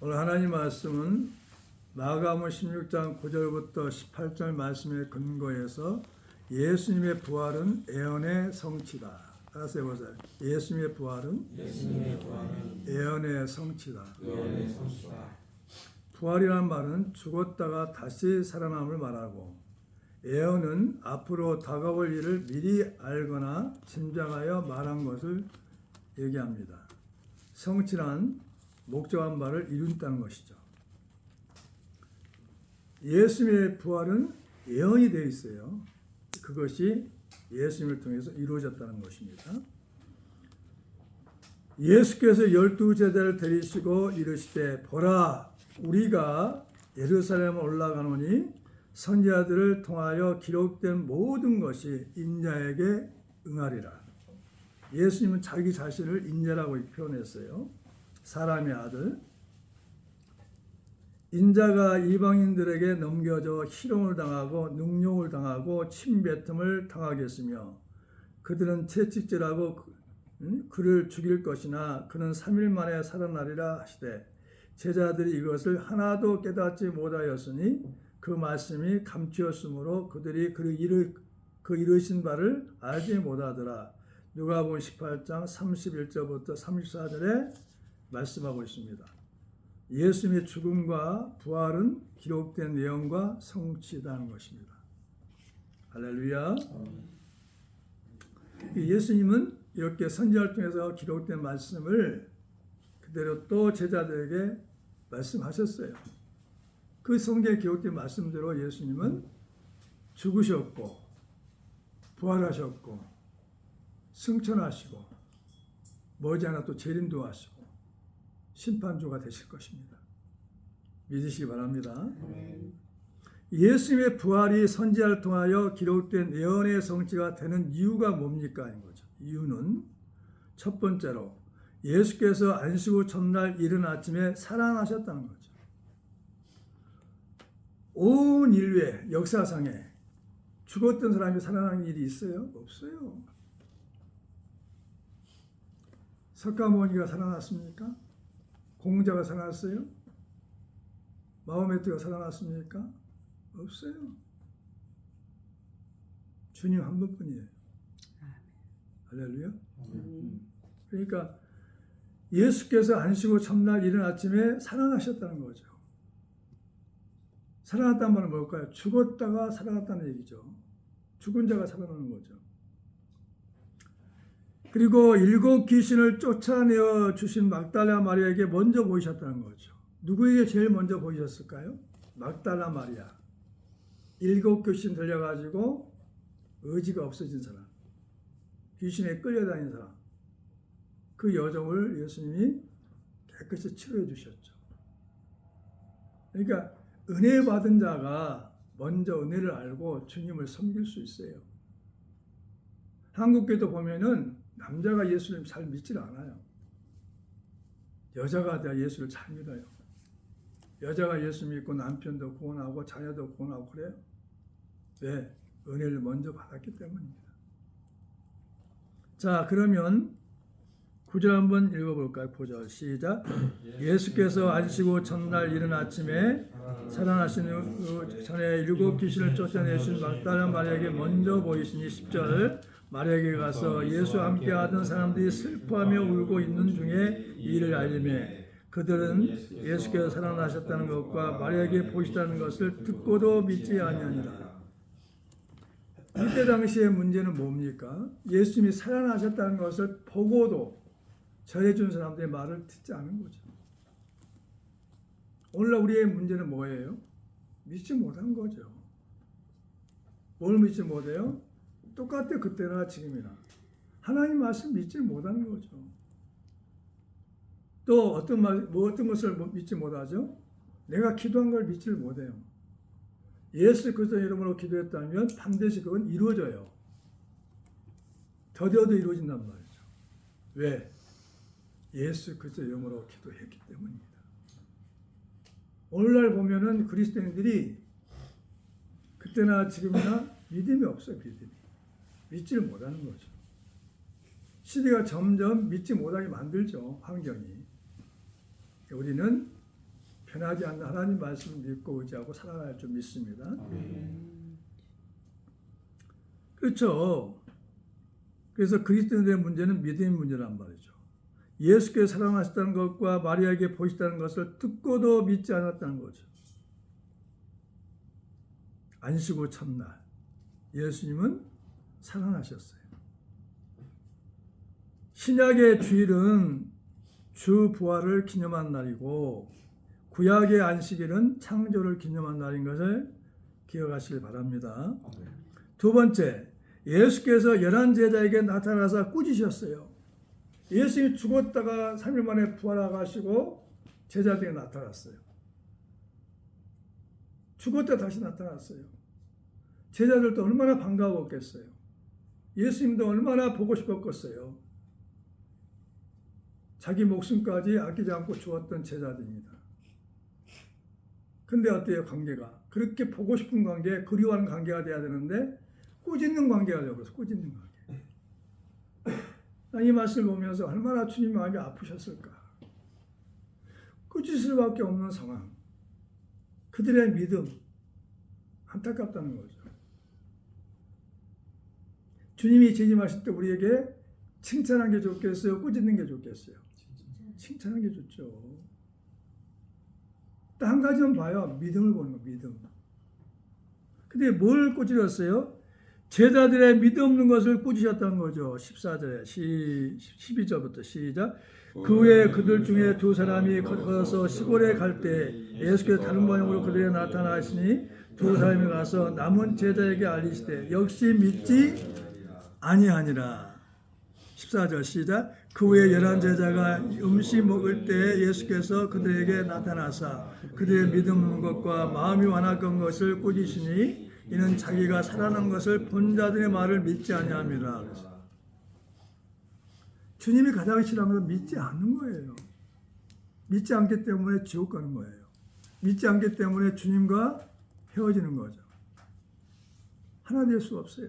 오늘 하나님 말씀은 마가복음 16장 9절부터 18절 말씀에 근거해서 예수님의 부활은 예언의 성취다. 따라서 해보세요. 예수님의 부활은 예언의 성취다. 부활이란 말은 죽었다가 다시 살아남을 말하고, 예언은 앞으로 다가올 일을 미리 알거나 짐작하여 말한 것을 얘기합니다. 성취란 목적한 바를 이룬다는 것이죠. 예수님의 부활은 예언이 되어 있어요. 그것이 예수님을 통해서 이루어졌다는 것입니다. 예수께서 12제자를 데리시고 이르시되, 보라, 우리가 예루살렘에 올라가노니 선지자들을 통하여 기록된 모든 것이 인자에게 응하리라. 예수님은 자기 자신을 인자라고 표현했어요. 사람의 아들. 인자가 이방인들에게 넘겨져 희롱을 당하고 능욕을 당하고 침뱉음을 당하겠으며, 그들은 채찍질하고 그를 죽일 것이나 그는 3일 만에 살아나리라 하시되, 제자들이 이것을 하나도 깨닫지 못하였으니 그 말씀이 감추었으므로 그들이 그 이르신 바를 알지 못하더라. 누가복음 18장 31절부터 34절에 말씀하고 있습니다. 예수님의 죽음과 부활은 기록된 예언과 성취다는 것입니다. 할렐루야. 예수님은 이렇게 선지자를 통해서 기록된 말씀을 그대로 또 제자들에게 말씀하셨어요. 그 성경에 기록된 말씀대로 예수님은 죽으셨고 부활하셨고 승천하시고 머지않아 또 재림도 하시고 심판주가 되실 것입니다. 믿으시기 바랍니다. 예수님의 부활이 선지자를 통하여 기록된 예언의 성취가 되는 이유가 뭡니까? 하는 거죠. 이유는 첫 번째로 예수께서 안식 후 첫날 이른 아침에 살아나셨다는 거죠. 온 인류의 역사상에 죽었던 사람이 살아나는 일이 있어요? 없어요. 석가모니가 살아났습니까? 공자가 살아났어요? 마호메트가 살아났습니까? 없어요. 주님 한 분뿐이에요. 할렐루야. 그러니까 예수께서 안식 후 첫날 이른 아침에 살아나셨다는 거죠. 살아났다는 말은 뭘까요? 죽었다가 살아났다는 얘기죠. 죽은 자가 살아나는 거죠. 그리고 7 귀신을 쫓아내어 주신 막달라 마리아에게 먼저 보이셨다는 거죠. 누구에게 제일 먼저 보이셨을까요? 막달라 마리아. 7 귀신 들려가지고 의지가 없어진 사람, 귀신에 끌려다닌 사람, 그 여정을 예수님이 깨끗이 치료해 주셨죠. 그러니까 은혜 받은 자가 먼저 은혜를 알고 주님을 섬길 수 있어요. 한국교도 보면은 남자가 예수를 잘 믿질 않아요. 여자가 다 예수를 잘 믿어요. 여자가 예수 믿고 남편도 구원하고 자녀도 구원하고 그래요. 왜? 은혜를 먼저 받았기 때문입니다. 자, 그러면 9절 한번 읽어볼까요? 9절 시작. 예수께서 안식 후 첫날 이른 아침에 살아나신 전에 7 귀신을 쫓아내신 막달라 마리아에게 먼저 보이시니 10절. 마리아에게 가서 예수와 함께 하던 사람들이 슬퍼하며 울고 있는 중에 이를 알리매, 그들은 예수께서 살아나셨다는 것과 마리아에게 보이시다는 것을 듣고도 믿지 아니하니라. 이때 당시의 문제는 뭡니까? 예수님이 살아나셨다는 것을 보고도 전해준 사람들의 말을 듣지 않은 거죠. 오늘날 우리의 문제는 뭐예요? 믿지 못한 거죠. 뭘 믿지 못해요? 똑같아요. 그때나 지금이나. 하나님 말씀 믿지 못하는 거죠. 또 어떤 것을 믿지 못하죠? 내가 기도한 걸 믿지를 못해요. 예수 그리스도 이름으로 기도했다면 반드시 그건 이루어져요. 더뎌도 이루어진단 말이죠. 왜? 예수 그리스도 이름으로 기도했기 때문입니다. 오늘날 보면은 그리스도인들이 그때나 지금이나 믿음이 없어요. 믿지를 못하는 거죠. 시대가 점점 믿지 못하게 만들죠. 환경이. 우리는 변하지 않는 하나님 말씀을 믿고 의지하고 살아갈 줄 믿습니다. 그렇죠. 그래서 그리스도인들의 문제는 믿음의 문제란 말이죠. 예수께서 살아나셨다는 것과 마리아에게 보시다는 것을 듣고도 믿지 않았다는 거죠. 안식 후 첫날 예수님은 살아나셨어요. 신약의 주일은 주 부활을 기념한 날이고 구약의 안식일은 창조를 기념한 날인 것을 기억하시길 바랍니다. 두 번째, 예수께서 11 제자에게 나타나서 꾸짖으셨어요. 예수님이 죽었다가 3일 만에 부활하시고 제자들에게 나타났어요. 죽었다 다시 나타났어요. 제자들도 얼마나 반가웠겠어요. 예수님도 얼마나 보고 싶었겠어요. 자기 목숨까지 아끼지 않고 주었던 제자들입니다. 근데 어때요, 관계가? 그렇게 보고 싶은 관계, 그리워하는 관계가 돼야 되는데 꾸짖는 관계가 되어버려서 꾸짖는 관계. 이 말씀을 보면서 얼마나 주님 마음이 아프셨을까. 꾸짖을 수밖에 없는 상황. 그들의 믿음, 안타깝다는 거죠. 주님이 재림하실 때 우리에게 칭찬하는 게 좋겠어요? 꾸짖는 게 좋겠어요? 칭찬하는 게 좋죠. 딱 한 가지만 봐요. 믿음을 보는 거, 믿음. 근데 뭘 꾸짖었어요? 제자들의 믿음 없는 것을 꾸짖었다는 거죠. 14절에 12절부터 시작. 그 후에 그들 중에 두 사람이 걸어서 시골에 갈 때 예수께서 다른 방향으로 그들에게 나타나시니 두 사람이 가서 남은 제자에게 알리시되 역시 믿지 아니하니라. 14절 시작. 그 후에 11 제자가 음식 먹을 때 예수께서 그들에게 나타나사 그들의 믿음 없는 것과 마음이 완악한 것을 꾸짖으시니 이는 자기가 살아난 것을 본 자들의 말을 믿지 아니함이라. 주님이 가장 싫어하는 것은 믿지 않는 거예요. 믿지 않기 때문에 지옥 가는 거예요. 믿지 않기 때문에 주님과 헤어지는 거죠. 하나 될 수 없어요.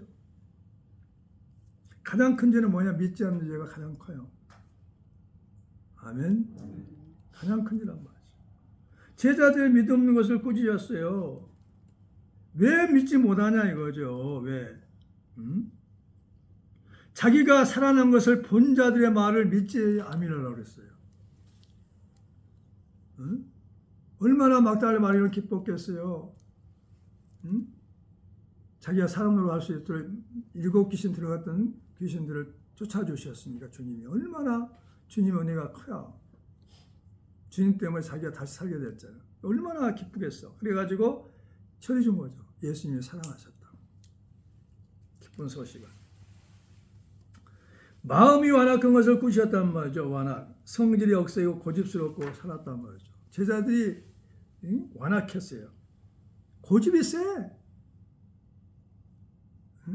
가장 큰 죄는 뭐냐? 믿지 않는 죄가 가장 커요. 아멘. 가장 큰 죄란 말이죠. 제자들의 믿음 없는 것을 꾸짖었어요. 왜 믿지 못하냐 이거죠. 왜? 자기가 살아난 것을 본 자들의 말을 믿지 아니라고 그랬어요. 얼마나 막달라 마리아는 기뻤겠어요. 자기가 사람으로 할 수 있도록 7 귀신 들어갔던 귀신들을 쫓아주셨으니까 주님이 얼마나 주님 은혜가 커요. 주님 때문에 자기가 다시 살게 됐잖아요. 얼마나 기쁘겠어. 그래가지고 처리 준 거죠. 예수님이 살아나셨다. 기쁜 소식을. 마음이 완악한 것을 꾸짖었단 말이죠. 완악. 성질이 억세고 고집스럽고 살았단 말이죠. 제자들이 완악했어요. 고집이 세.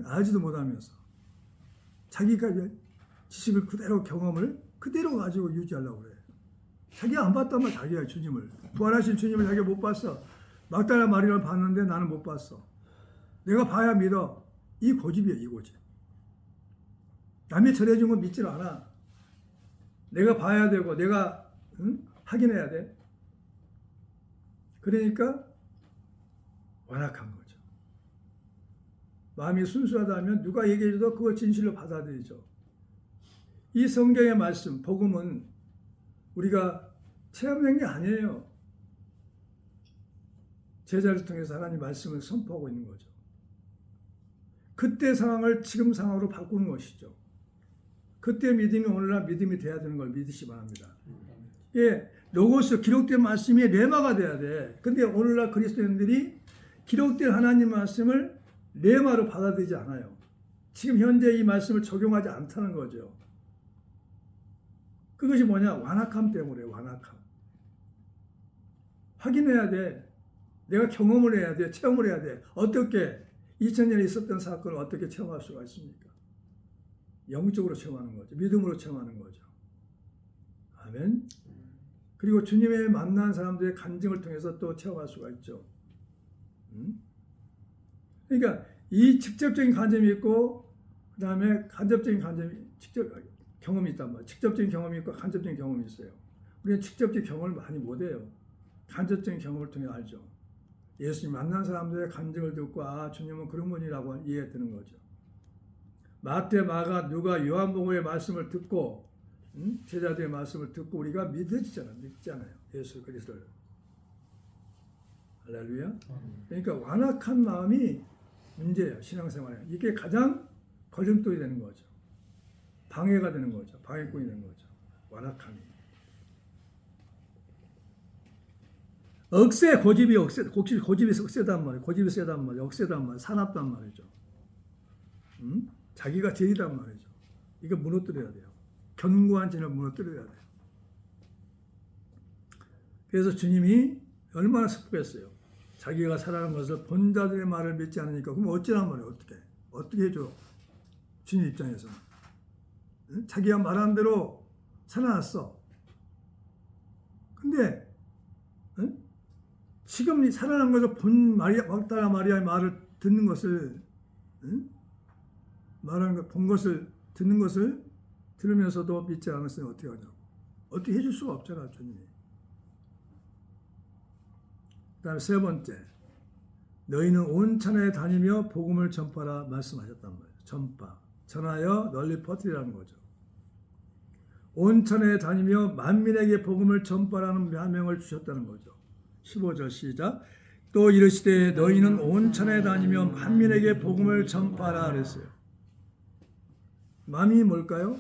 알지도 못하면서 자기가 지식을 그대로 경험을 그대로 가지고 유지하려고 그래. 자기가 안 봤다면 자기가 주님을 부활하신 주님을 자기가 못 봤어. 막달라 마리아를 봤는데 나는 못 봤어. 내가 봐야 믿어. 이 고집이야, 이 고집. 남이 전해준 거 믿질 않아. 내가 봐야 되고 내가 확인해야 돼. 그러니까 완악한 거죠. 마음이 순수하다면 누가 얘기해줘도 그걸 진실로 받아들이죠. 이 성경의 말씀, 복음은 우리가 체험한 게 아니에요. 제자를 통해서 하나님 말씀을 선포하고 있는 거죠. 그때 상황을 지금 상황으로 바꾸는 것이죠. 그때 믿음이 오늘날 믿음이 돼야 되는 걸 믿으시 바랍니다. 예, 로고스 기록된 말씀이 레마가 돼야 돼. 근데 오늘날 그리스도인들이 기록된 하나님 말씀을 레마로 받아들이지 않아요. 지금 현재 이 말씀을 적용하지 않다는 거죠. 그것이 뭐냐? 완악함 때문에 완악함. 확인해야 돼. 내가 경험을 해야 돼. 체험을 해야 돼. 어떻게 2000년에 있었던 사건을 어떻게 체험할 수가 있습니까? 영적으로 체험하는 거죠. 믿음으로 체험하는 거죠. 아멘. 그리고 주님의 만난 사람들의 간증을 통해서 또 체험할 수가 있죠. 그러니까 이 직접적인 간증이 있고 그 다음에 간접적인 간증이 경험이 있단 말이에요. 직접적인 경험이 있고 간접적인 경험이 있어요. 우리는 직접적인 경험을 많이 못해요. 간접적인 경험을 통해 알죠. 예수님 만난 사람들의 간증을 듣고 아 주님은 그런 분이라고 이해되는 거죠. 마태, 마가, 누가, 요한복음의 말씀을 듣고 제자들의 말씀을 듣고 우리가 믿잖아요. 예수 그리스도를. 할렐루야. 그러니까 완악한 마음이 문제예요. 신앙생활에. 이게 가장 걸림돌이 되는 거죠. 방해가 되는 거죠. 방해꾼이 되는 거죠. 완악함이. 고집이 억세단 말이에요. 고집이 세단 말이에요. 억세단 말이에요. 사납단 말이죠. 자기가 제일이란 말이죠. 이거 무너뜨려야 돼요. 견고한 진을 무너뜨려야 돼요. 그래서 주님이 얼마나 슬프겠어요. 자기가 살아가는 것을 본 자들의 말을 믿지 않으니까 그럼 어찌란 말이에요. 어떻게 해줘. 주님 입장에서는. 자기가 말한 대로 살아났어. 근데 지금 살아난 것을 본 막달라 마리아의 말을 듣는 것을 본 것을 듣는 것을 들으면서도 믿지 않았으면 어떻게 하냐고. 어떻게 해줄 수가 없잖아 주님이. 그 다음에 세 번째, 너희는 온 천하에 다니며 복음을 전파라 말씀하셨단 말이에요. 전하여 널리 퍼뜨리라는 거죠. 온 천하에 다니며 만민에게 복음을 전파라는 명령을 주셨다는 거죠. 15절 시작. 또 이르시되 너희는 온 천하에 다니며 만민에게 복음을 전파라 그랬어요. 마음이 뭘까요?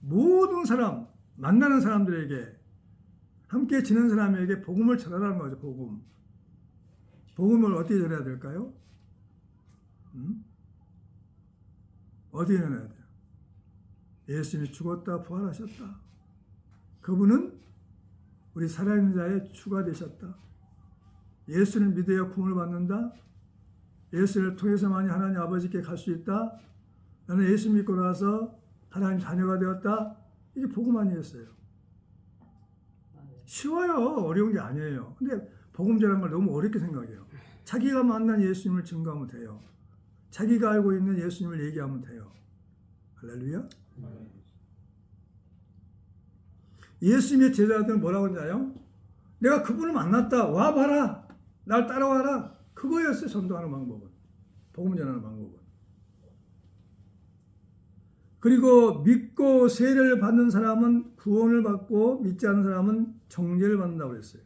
모든 사람, 만나는 사람들에게 함께 지낸 사람에게 복음을 전하라는 거죠. 복음을 어떻게 전해야 될까요? 어디에 전해야 돼요? 예수님이 죽었다 부활하셨다. 그분은 우리 살아있는 자의 주가 되셨다. 예수를 믿어야 구원을 받는다. 예수를 통해서만이 하나님 아버지께 갈 수 있다. 나는 예수 믿고 나서 하나님 자녀가 되었다. 이게 복음 아니겠어요? 쉬워요. 어려운 게 아니에요. 근데 복음 전하는 걸 너무 어렵게 생각해요. 자기가 만난 예수님을 증거하면 돼요. 자기가 알고 있는 예수님을 얘기하면 돼요. 할렐루야. 예수님의 제자들은 뭐라고 했나요? 내가 그분을 만났다. 와봐라. 날 따라와라. 그거였어요. 전도하는 방법은. 복음 전하는 방법은. 그리고 믿고 세례를 받는 사람은 구원을 받고 믿지 않는 사람은 정죄를 받는다고 그랬어요.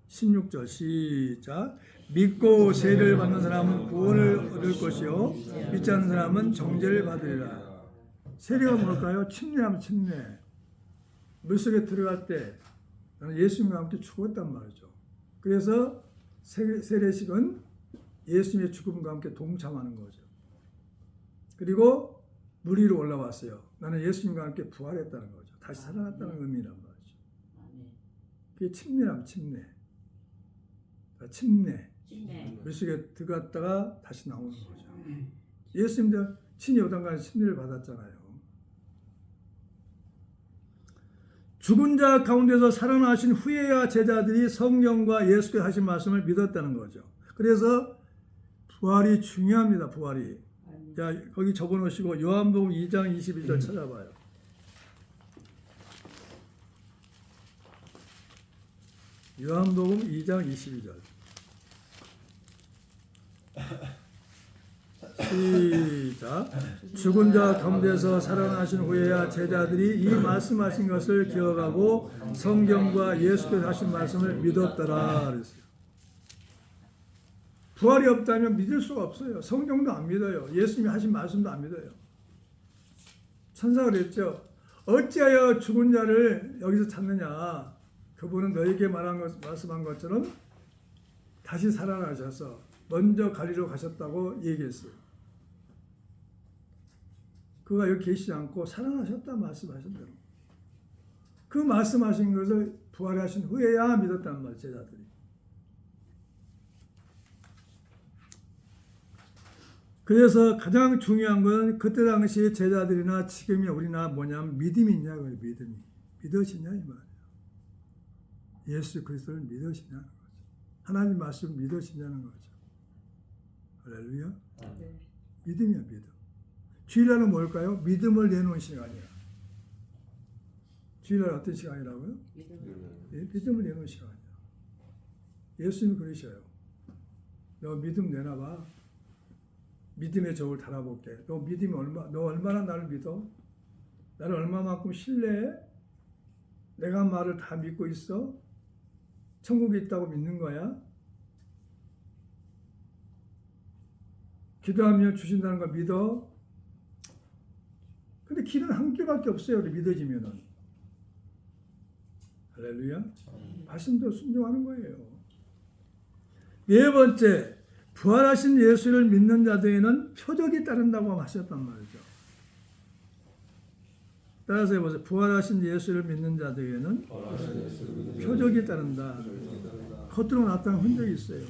16절 시작. 믿고 세례를 받는 사람은 구원을 얻을 것이요 믿지 않는 사람은 정죄를 받으리라. 세례가 뭘까요? 침례하면 침례. 물속에 들어갈 때 나는 예수님과 함께 죽었단 말이죠. 그래서 세례식은 예수님의 죽음과 함께 동참하는 거죠. 그리고 물 위로 올라왔어요. 나는 예수님과 함께 부활했다는 거죠. 다시 살아났다는 의미란 말이죠. 그게 침례라면 침례. 침례. 물속에 들어갔다가 다시 나오는 거죠. 예수님도 친히 요단강에서 침례를 받았잖아요. 죽은 자 가운데서 살아나신 후에야 제자들이 성경과 예수께서 하신 말씀을 믿었다는 거죠. 그래서 부활이 중요합니다. 부활이. 자, 거기 적어놓으시고 요한복음 2장 21절 찾아봐요. 요한복음 2장 22절. 시작. 죽은 자 가운데서 살아나신 후에야 제자들이 이 말씀하신 것을 기억하고 성경과 예수께서 하신 말씀을 믿었더라 그랬어요. 부활이 없다면 믿을 수가 없어요. 성경도 안 믿어요. 예수님이 하신 말씀도 안 믿어요. 천사가 그랬죠. 어찌하여 죽은 자를 여기서 찾느냐. 그분은 너에게 말씀한 것처럼 다시 살아나셔서 먼저 갈리로 가셨다고 얘기했어요. 그가 여기 계시지 않고 살아나셨다 말씀하신 대로. 그 말씀하신 것을 부활하신 후에야 믿었단 말이에요. 제자들이. 그래서 가장 중요한 건 그때 당시 제자들이나 지금의 우리나 뭐냐면 믿음이 있냐고요. 믿음이. 믿으시냐 이 말이에요. 예수 그리스도를 믿으시냐는 거죠. 하나님 말씀을 믿으시냐는 거죠. 할렐루야. 네. 믿음이야 믿음. 주일날은 뭘까요? 믿음을 내놓은 시간이야. 주일날 어떤 시간이라고요? 믿음을 내놓은 시간이야. 예수님이 그러셔요. 너 믿음 내놔봐. 믿음의 적을 달아볼게. 너 믿음이 너 얼마나 나를 믿어? 나를 얼마만큼 신뢰해? 내가 한 말을 다 믿고 있어? 천국에 있다고 믿는 거야? 기도하면 주신다는 거 믿어? 근데 길은 한 개밖에 없어요. 믿어지면은. 할렐루야. 말씀대로 순종하는 거예요. 네 번째, 부활하신 예수를 믿는 자들에게는 표적이 따른다고 하셨단 말이죠. 따라서 해보세요. 부활하신 예수를 믿는 자들에게는 표적이 따른다. 겉으로 나타난 흔적이 있어요.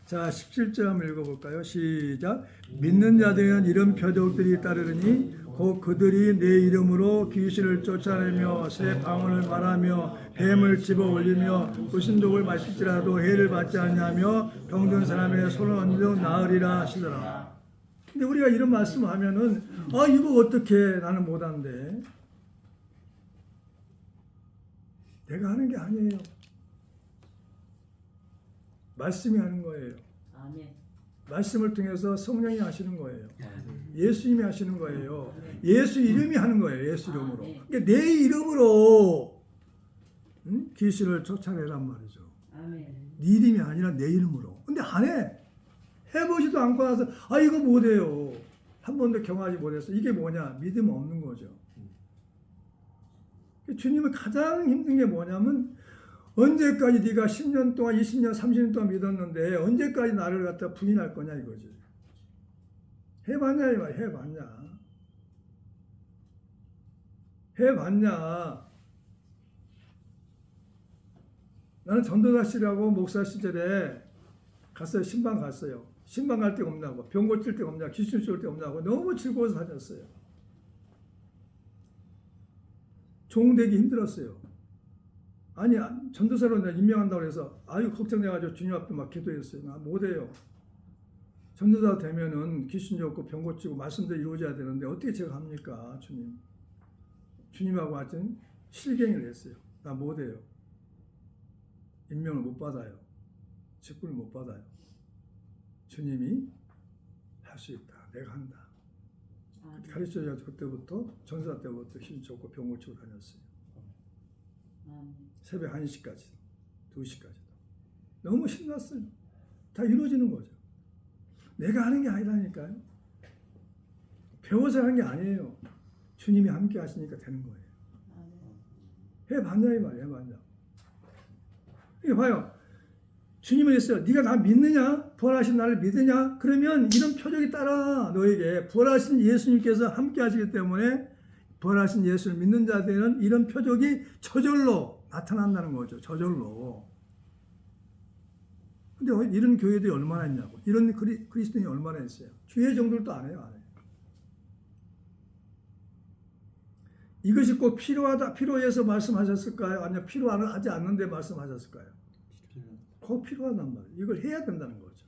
자, 17절 한번 읽어볼까요? 시작. 믿는 자들에게는 이런 표적들이 따르니 곧 그들이 내 이름으로 귀신을 쫓아내며 새 방언을 말하며 뱀을 집어 올리며 불신독을 마실지라도 해를 받지 않냐며 병든 사람의 손을 얹어 나으리라 하시더라. 근데 우리가 이런 말씀을 하면은 이거 어떻게 나는 못하는데. 내가 하는 게 아니에요. 말씀이 하는 거예요. 아멘. 말씀을 통해서 성령이 하시는 거예요. 예수님이 하시는 거예요. 예수 이름이 하는 거예요. 예수 이름으로. 그러니까 내 이름으로 귀신을 쫓아내란 말이죠. 아멘. 네 이름이 아니라 내 이름으로. 근데 안 해. 해보지도 않고 나서 이거 못해요. 한 번도 경험하지 못했어. 이게 뭐냐? 믿음 없는 거죠. 주님은 가장 힘든 게 뭐냐면 언제까지 네가 10년 동안 20년 30년 동안 믿었는데 언제까지 나를 갖다 부인할 거냐 이거지. 해봤냐 이 말. 해봤냐. 나는 전도사실하고 목사 시절에 갔어요. 신방 갔어요. 신방 갈 데가 없냐고, 병 고칠 데가 없냐고, 귀신 쫓을 데가 없냐고 너무 즐거워서 다녔어요. 종되기 힘들었어요. 아니 전도사로 내가 임명한다고 해서 걱정돼가지고 주님 앞에 막 기도했어요. 나 못해요. 전도사 되면은 귀신 쫓고 병 고치고 말씀도 이루어져야 되는데 어떻게 제가 합니까, 주님? 주님하고 하여튼 실갱이를 했어요. 나 못해요. 임명을 못 받아요. 직분을 못 받아요. 주님이 할 수 있다. 내가 한다. 가르쳐줘서 그때부터 전도사 때부터 귀신 쫓고 병 고치고 다녔어요. 새벽 1시까지, 2시까지. 너무 신났어요. 다 이루어지는 거죠. 내가 하는 게 아니라니까요. 배워서 하는 게 아니에요. 주님이 함께 하시니까 되는 거예요. 해봤냐 이 말이에요. 해봤냐. 이게 봐요. 주님은 했어요. 네가 나 믿느냐? 부활하신 나를 믿느냐? 그러면 이런 표적이 따라 너에게. 부활하신 예수님께서 함께 하시기 때문에 부활하신 예수를 믿는 자들은 이런 표적이 저절로 나타난다는 거죠. 저절로. 근데 이런 교회들이 얼마나 있냐고. 이런 그리스도인이 얼마나 있어요. 주의 정도도 안 해요. 안 해요. 이것이 꼭 필요해서 말씀하셨을까요? 아니면 필요하지 않는데 말씀하셨을까요? 꼭 필요하단 말이에요. 이걸 해야 된다는 거죠.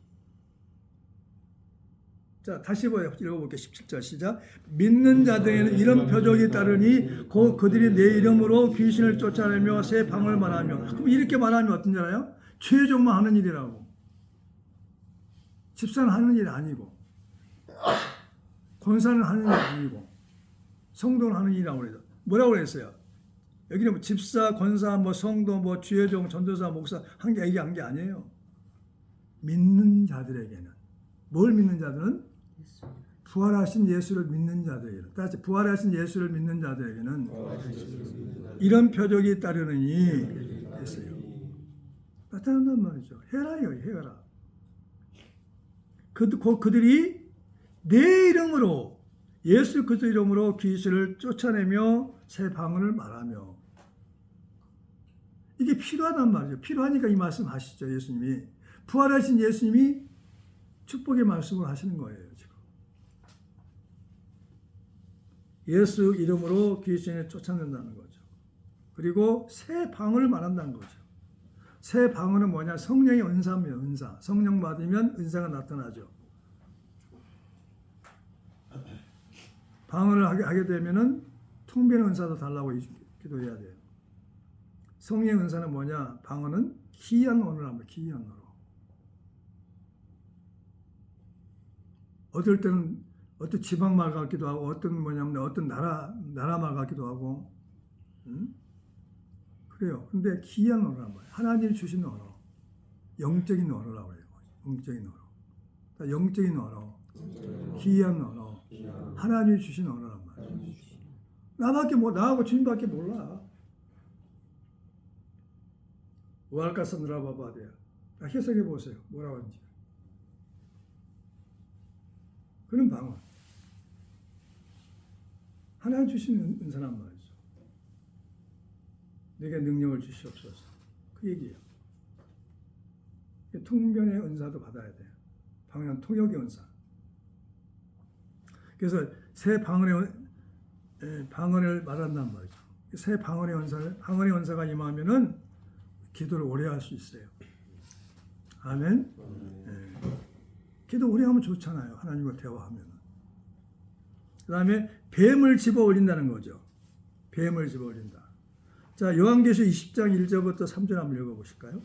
자, 다시 읽어볼게요. 17절 시작. 믿는 자들에게는 이런 표적이 따르니 곧 그들이 내 이름으로 귀신을 쫓아내며 새 방언을 말하며. 그럼 이렇게 말하면 어떤 줄 알아요? 최종만 하는 일이라고. 집사는 하는 일이 아니고, 권사는 하는 일이 아니고, 성도는 하는 일이라고 그래요. 뭐라고 그랬어요? 여기는 뭐 집사, 권사, 성도, 주의종, 전도사, 목사 이게 한 게 아니에요. 믿는 자들에게는. 뭘 믿는 자들은? 부활하신 예수를 믿는 자들에게는. 따라서 부활하신 예수를 믿는 자들에게는 이런 표적이 따르느니 했어요. 나타난단 말이죠. 해라. 그들이 내 이름으로 예수 그리스도 이름으로 귀신을 쫓아내며 새 방언을 말하며. 이게 필요하단 말이죠. 필요하니까 이 말씀 하시죠. 예수님이. 부활하신 예수님이 축복의 말씀을 하시는 거예요. 지금. 예수 이름으로 귀신을 쫓아낸다는 거죠. 그리고 새 방언을 말한다는 거죠. 새 방언은 뭐냐? 성령의 은사입니다. 은사. 성령 받으면 은사가 나타나죠. 방언을 하게 되면은 통변의 은사도 달라고 기도해야 돼요. 성령의 은사는 뭐냐? 방언은 기이한 언어를 합니다. 기이한 언어. 어떨 때는 어떤 지방말 같기도 하고 어떤 뭐냐면 어떤 나라말 같기도 하고 그래요. 근데 기이한 언어란 말이에요. 하나님이 주신 언어. 영적인 언어라고 해요. 영적인 언어. 영적인 언어. 기이한 언어. 하나님이 주신 언어란 말이에요. 나하고 주님밖에 몰라. 우알가서 느라봐봐야 돼요. 해석해 보세요. 뭐라고 하는지. 그런 방언. 하나님 주신 은사란 말이죠. 내게 능력을 주시옵소서. 그 얘기예요. 통변의 은사도 받아야 돼요. 방언 통역의 은사. 그래서 새 방언을 말한단 말이죠. 새 방언의 은사가 임하면은 기도를 오래 할 수 있어요. 아멘. 기도 오래 하면 좋잖아요. 하나님과 대화하면. 그 다음에 뱀을 집어 올린다는 거죠. 뱀을 집어 올린다. 자, 요한계시 20장 1절부터 3절 한번 읽어보실까요?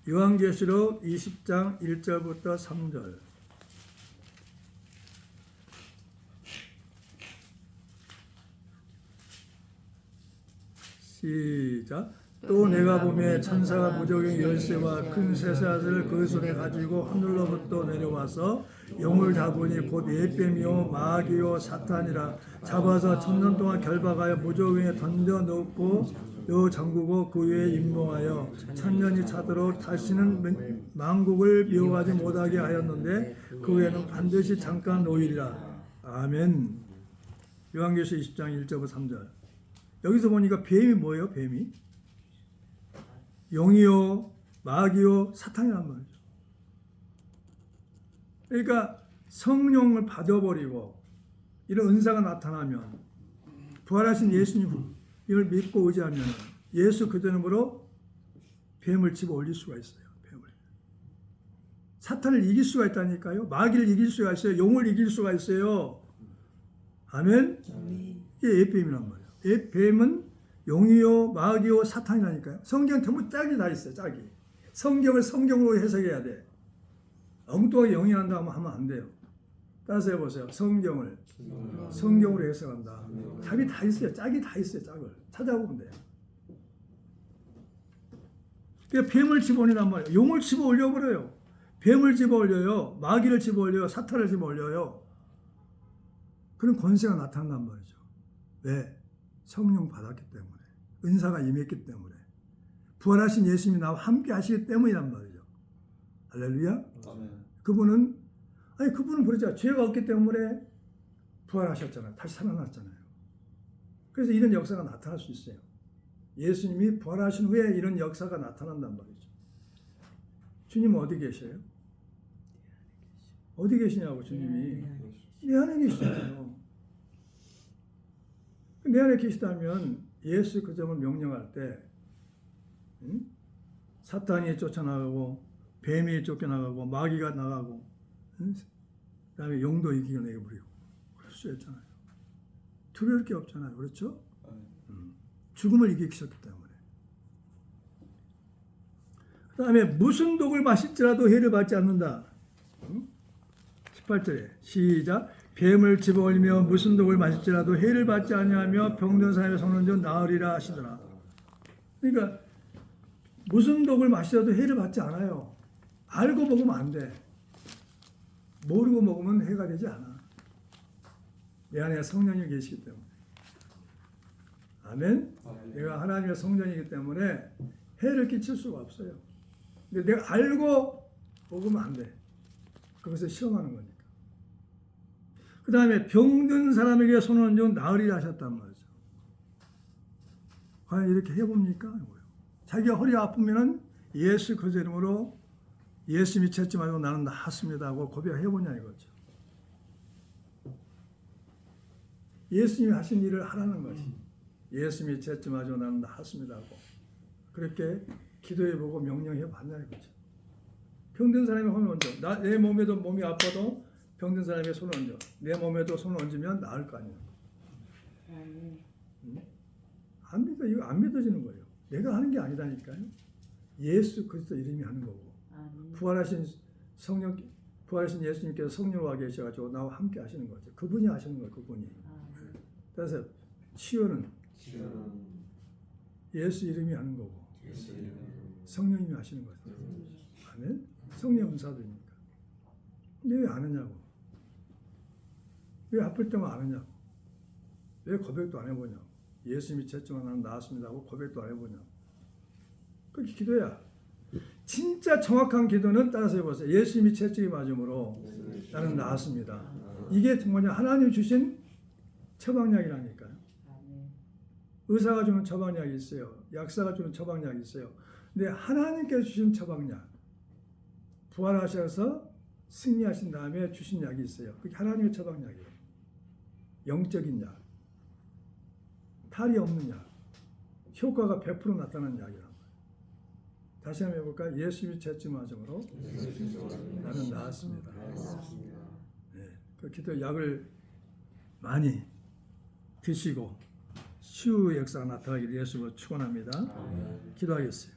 요한계시록 20장 1절부터 3절. 시작. 또 내가 보매 천사가 무적의 열쇠와 큰 쇠사슬을 그 손에 가지고 하늘로부터 내려와서 용을 잡으니 곧 예뱀이요 마귀요 사탄이라. 잡아서 1000년 동안 결박하여 무적에 던져 넣고 잠그고 그 위에 임봉하여 1000년이 차도록 다시는 만국을 미워하지 못하게 하였는데 그 후에는 반드시 잠깐 놓이리라. 아멘. 요한계시 20장 1절부터 3절. 여기서 보니까 뱀이 뭐예요? 뱀이 용이요 마귀요 사탄이란 말이죠. 그러니까 성령을 받아버리고 이런 은사가 나타나면 부활하신 예수님을 믿고 의지하면 예수 그 이름으로 뱀을 집어 올릴 수가 있어요. 뱀을. 사탄을 이길 수가 있다니까요. 마귀를 이길 수가 있어요. 용을 이길 수가 있어요. 아멘. 이게 예뱀이란 말이에요. 뱀은 용이요 마귀요 사탄이라니까요. 성경 전부 짝이 다 있어요. 짝이. 성경을 성경으로 해석해야 돼. 엉뚱하게 영이한다 하면 안 돼요. 따라서 해보세요. 성경을 성경으로 해석한다. 답이 다 있어요. 짝이 다 있어요. 짝을 찾아보면 돼요. 그러니까 뱀을 집어올리란 말이에요. 용을 집어 올려버려요. 뱀을 집어 올려요. 마귀를 집어 올려요. 사탄을 집어 올려요. 그런 권세가 나타난단 말이죠. 왜? 성령 받았기 때문에. 은사가 임했기 때문에. 부활하신 예수님이 나와 함께 하시기 때문이란 말이죠. 할렐루야. 그분은 그러죠. 죄가 없기 때문에 부활하셨잖아요. 다시 살아났잖아요. 그래서 이런 역사가 나타날 수 있어요. 예수님이 부활하신 후에 이런 역사가 나타난단 말이죠. 주님은 어디 계셔요? 어디 계시냐고 주님이. 내 안에 계시잖아요. 내 안에 계시다면 예수 그 점을 명령할 때 사탄이 쫓아나가고 뱀이 쫓겨나가고 마귀가 나가고 그다음에 용도 이겨내게 버리고 그럴 수 있잖아요. 두려울 게 없잖아요. 그렇죠? 죽음을 이기셨기 때문에. 그다음에 무슨 독을 마실지라도 해를 받지 않는다. 18절에 시작. 뱀을 집어올리며 무슨 독을 마실지라도 해를 받지 아니하며 병든 사람의 손은 좀 나으리라 하시더라. 그러니까 무슨 독을 마시더라도 해를 받지 않아요. 알고 먹으면 안 돼. 모르고 먹으면 해가 되지 않아. 내 안에 성령이 계시기 때문에. 아멘. 내가 하나님의 성전이기 때문에 해를 끼칠 수가 없어요. 근데 내가 알고 먹으면 안 돼. 그것을 시험하는 거니까. 그 다음에 병든 사람에게 손을 얹어 나으리라 하셨단 말이죠. 과연 이렇게 해봅니까? 자기가 허리 아프면은 예수 그 이름으로 예수님이 찾지 말고 나는 나았습니다 하고 고백해보냐 이거죠. 예수님이 하신 일을 하라는 것이. 예수님이 찾지 말고 나는 나았습니다 하고 그렇게 기도해보고 명령해봤냐 이거죠. 병든 사람이 하면 먼저 내 몸에도 몸이 아파도 병든 사람에게 손을 얹어. 내 몸에도 손을 얹으면 나을 거 아니에요. 안 믿어. 이거 안 믿어지는 거예요. 내가 하는 게 아니라니까요. 예수 그리스도 이름이 하는 거고. 부활하신 성령, 부활하신 예수님께서 성령으로 와 계셔가지고 나와 함께 하시는 거죠. 그분이 하시는 거예요. 그분이. 그래서 치유는 예수 이름이 하는 거고 성령님이 하시는 거죠. 아멘. 성령 은사들이니까. 근데 왜 안 하냐고. 왜 아플 때만 안 하냐고. 왜 고백도 안 해보냐고. 예수님이 채증한 나는 나았습니다 하고 고백도 안 해보냐고. 그게 기도야. 진짜 정확한 기도는 따라서 해보세요. 예수님이 채찍이 맞음으로 나는 나았습니다. 이게 뭐냐, 하나님 주신 처방약이라니까요. 의사가 주는 처방약이 있어요. 약사가 주는 처방약이 있어요. 근데 하나님께서 주신 처방약, 부활하셔서 승리하신 다음에 주신 약이 있어요. 그게 하나님의 처방약이에요. 영적인 약, 탈이 없는 약, 효과가 100% 나타나는 약이란 말이에요. 다시 한번 해볼까요? 예수님이 채찍 맞음으로 나는 나았습니다. 네, 그 기도 약을 많이 드시고 치유 역사가 나타나기를 예수로 축원합니다. 기도하겠어요.